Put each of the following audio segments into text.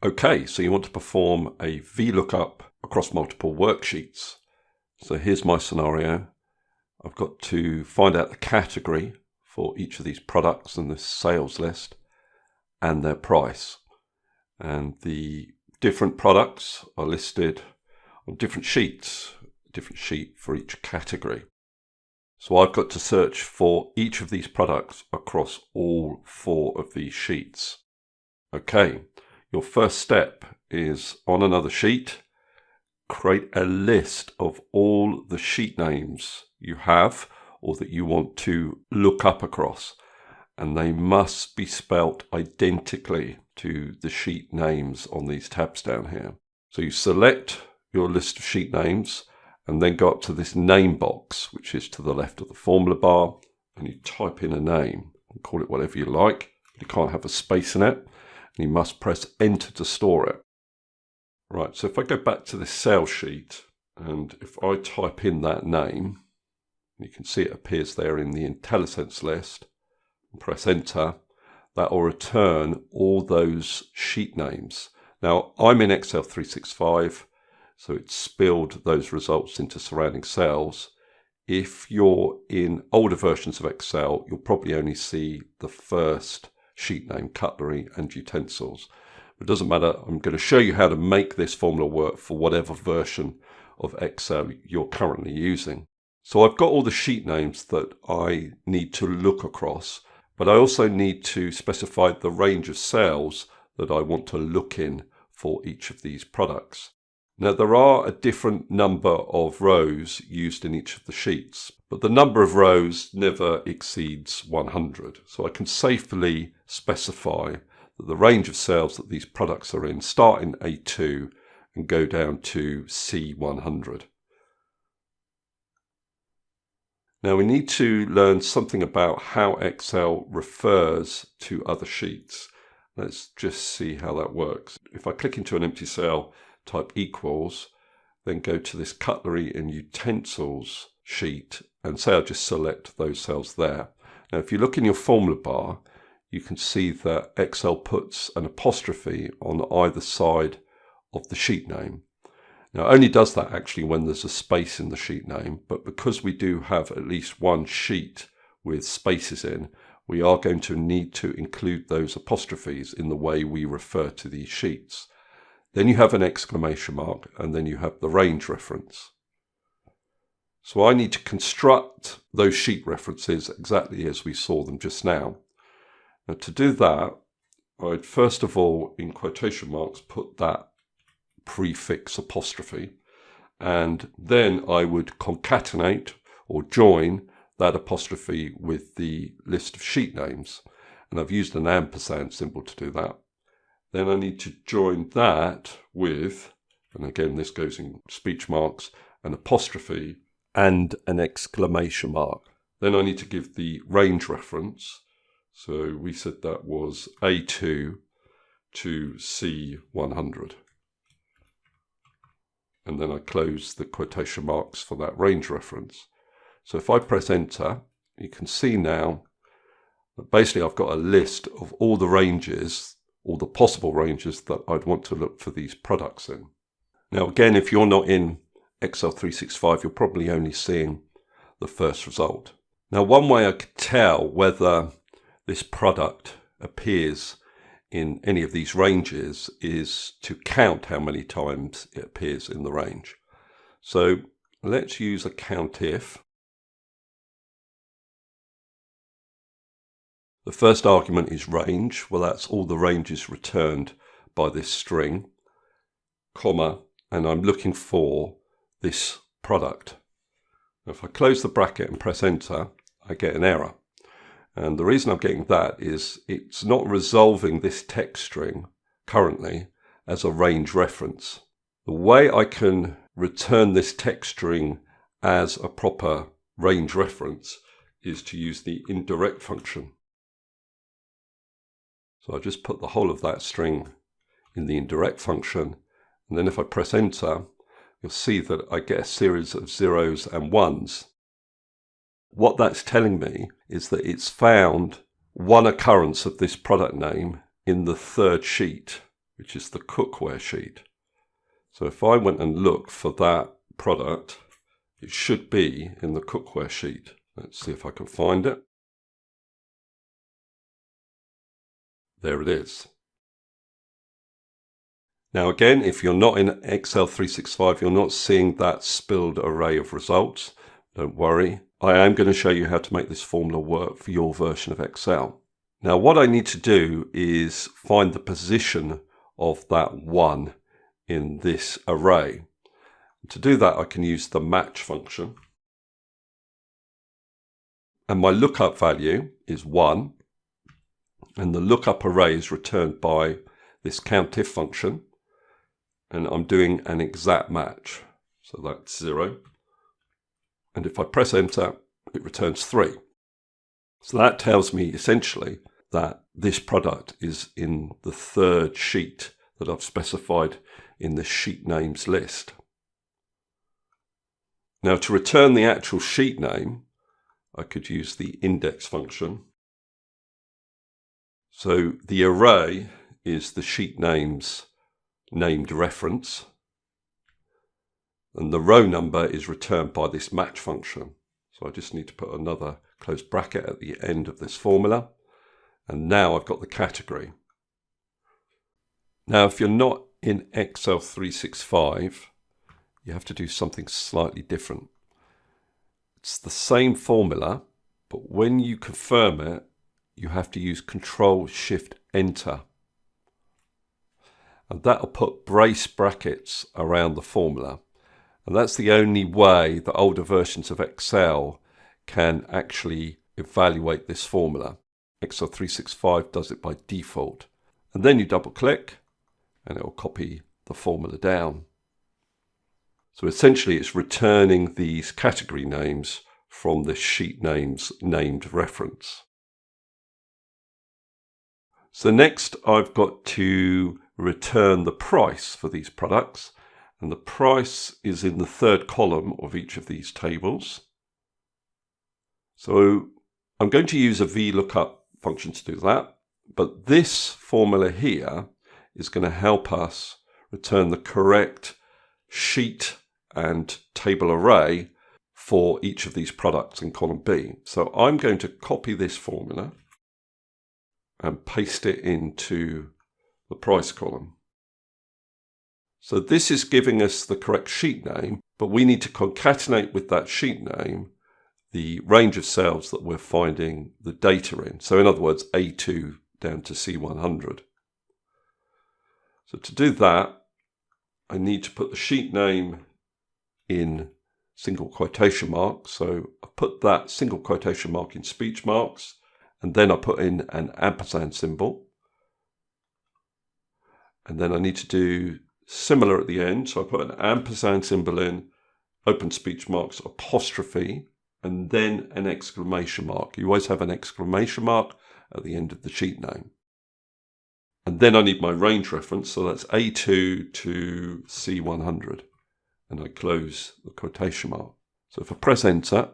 Okay, so you want to perform a VLOOKUP across multiple worksheets. So here's my scenario. I've got to find out the category for each of these products in this sales list and their price. And the different products are listed on different sheets, a different sheet for each category. So I've got to search for each of these products across all 4 of these sheets. Okay, your first step is on another sheet, create a list of all the sheet names you have or that you want to look up across, and they must be spelt identically to the sheet names on these tabs down here. So you select your list of sheet names and then go up to this name box, which is to the left of the formula bar, and you type in a name and call it whatever you like. You can't have a space in it, and you must press enter to store it. Right, so if I go back to this sales sheet, and if I type in that name, you can see it appears there in the IntelliSense list, and press enter, that will return all those sheet names. Now, I'm in Excel 365, so it's spilled those results into surrounding cells. If you're in older versions of Excel, you'll probably only see the first sheet name, cutlery and utensils. It doesn't matter. I'm going to show you how to make this formula work for whatever version of Excel you're currently using. So I've got all the sheet names that I need to look across, but I also need to specify the range of cells that I want to look in for each of these products. Now, there are a different number of rows used in each of the sheets, but the number of rows never exceeds 100. So I can safely specify that the range of cells that these products are in start in A2 and go down to C100. Now we need to learn something about how Excel refers to other sheets. Let's just see how that works. If I click into an empty cell, type equals, then go to this cutlery and utensils sheet and say I'll just select those cells there. Now if you look in your formula bar, you can see that Excel puts an apostrophe on either side of the sheet name. Now it only does that actually when there's a space in the sheet name, but because we do have at least one sheet with spaces in, we are going to need to include those apostrophes in the way we refer to these sheets. Then you have an exclamation mark, and then you have the range reference. So I need to construct those sheet references exactly as we saw them just now. Now to do that, I'd first of all, in quotation marks, put that prefix apostrophe, and then I would concatenate or join that apostrophe with the list of sheet names. And I've used an ampersand symbol to do that. Then I need to join that with, and again this goes in speech marks, an apostrophe and an exclamation mark. Then I need to give the range reference. So we said that was A2 to C100. And then I close the quotation marks for that range reference. So if I press enter, you can see now that basically I've got a list of all the ranges, all the possible ranges that I'd want to look for these products in. Now again, if you're not in Excel 365, you're probably only seeing the first result. Now one way I could tell whether this product appears in any of these ranges is to count how many times it appears in the range. So let's use a COUNTIF. The first argument is range. Well, that's all the ranges returned by this string, comma, and I'm looking for this product. Now, if I close the bracket and press enter, I get an error. And the reason I'm getting that is it's not resolving this text string currently as a range reference. The way I can return this text string as a proper range reference is to use the INDIRECT function. So I just put the whole of that string in the INDIRECT function, and then if I press enter, you'll see that I get a series of zeros and ones. What that's telling me is that it's found one occurrence of this product name in the third sheet which is the cookware sheet. So if I went and looked for that product, it should be in the cookware sheet. Let's see if I can find it. There it is. Now again, if you're not in Excel 365, you're not seeing that spilled array of results. Don't worry. I am going to show you how to make this formula work for your version of Excel. Now what I need to do is find the position of that 1 in this array. To do that, I can use the match function. And my lookup value is 1. And the lookup array is returned by this COUNTIF function. And I'm doing an exact match. So that's 0. And if I press enter, it returns 3. So that tells me essentially that this product is in the third sheet that I've specified in the sheet names list. Now to return the actual sheet name, I could use the index function. So the array is the sheet names named reference, and the row number is returned by this match function. So I just need to put another close bracket at the end of this formula, and now I've got the category. Now if you're not in Excel 365, you have to do something slightly different. It's the same formula, but when you confirm it, you have to use Control-Shift-Enter. And that'll put brace brackets around the formula. And that's the only way that older versions of Excel can actually evaluate this formula. Excel 365 does it by default. And then you double click and it will copy the formula down. So essentially it's returning these category names from the sheet names named reference. So next I've got to return the price for these products. And the price is in the third column of each of these tables. So I'm going to use a VLOOKUP function to do that. But this formula here is going to help us return the correct sheet and table array for each of these products in column B. So I'm going to copy this formula and paste it into the price column. So this is giving us the correct sheet name, but we need to concatenate with that sheet name the range of cells that we're finding the data in. So in other words, A2 down to C100. So to do that, I need to put the sheet name in single quotation marks. So I put that single quotation mark in speech marks, and then I put in an ampersand symbol. And then I need to do similar at the end. So I put an ampersand symbol in, open speech marks, apostrophe, and then an exclamation mark. You always have an exclamation mark at the end of the sheet name. And then I need my range reference. So that's A2 to C100. And I close the quotation mark. So if I press enter,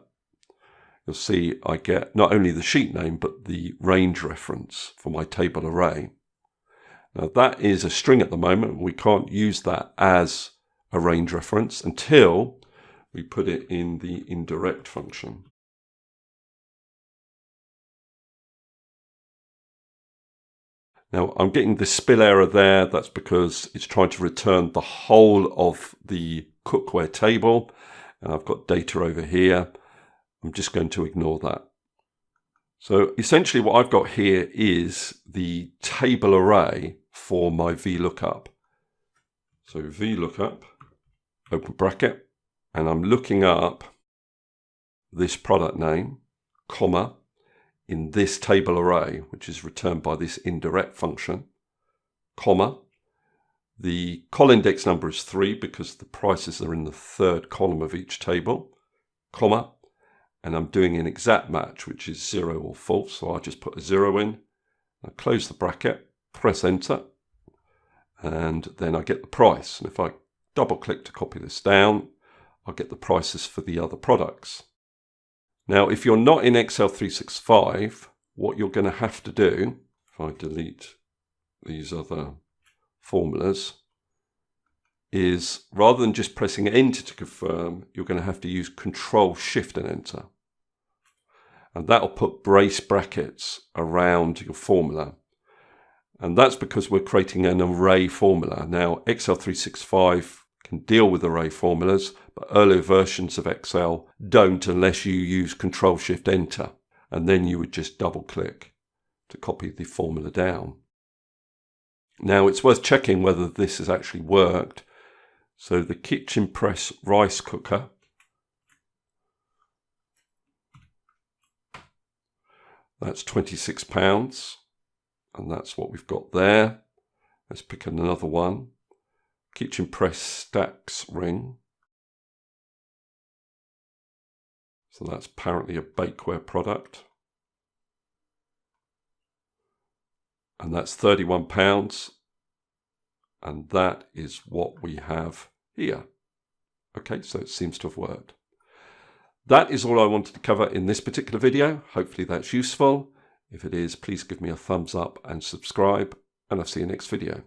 you'll see I get not only the sheet name, but the range reference for my table array. Now that is a string at the moment. We can't use that as a range reference until we put it in the indirect function. Now I'm getting the spill error there. That's because it's trying to return the whole of the cookware table. And I've got data over here. I'm just going to ignore that. So essentially what I've got here is the table array for my VLOOKUP. So VLOOKUP, open bracket, and I'm looking up this product name, comma, in this table array, which is returned by this indirect function, comma. The col index number is 3 because the prices are in the third column of each table, comma, and I'm doing an exact match, which is 0 or false, so I just put a 0 in. I close the bracket, press enter, and then I get the price. And if I double click to copy this down, I'll get the prices for the other products. Now, if you're not in Excel 365, what you're going to have to do, if I delete these other formulas is rather than just pressing enter to confirm, you're going to have to use Control Shift and enter. And that'll put brace brackets around your formula. And that's because we're creating an array formula. Now, Excel 365 can deal with array formulas, but earlier versions of Excel don't unless you use Control Shift Enter. And then you would just double click to copy the formula down. Now, it's worth checking whether this has actually worked. So the kitchen press rice cooker, that's £26, and that's what we've got there. Let's pick another one. Kitchen press stacks ring. So that's apparently a bakeware product. And that's £31. And that is what we have here. Okay, so it seems to have worked. That is all I wanted to cover in this particular video. Hopefully that's useful. If it is, please give me a thumbs up and subscribe, and I'll see you next video.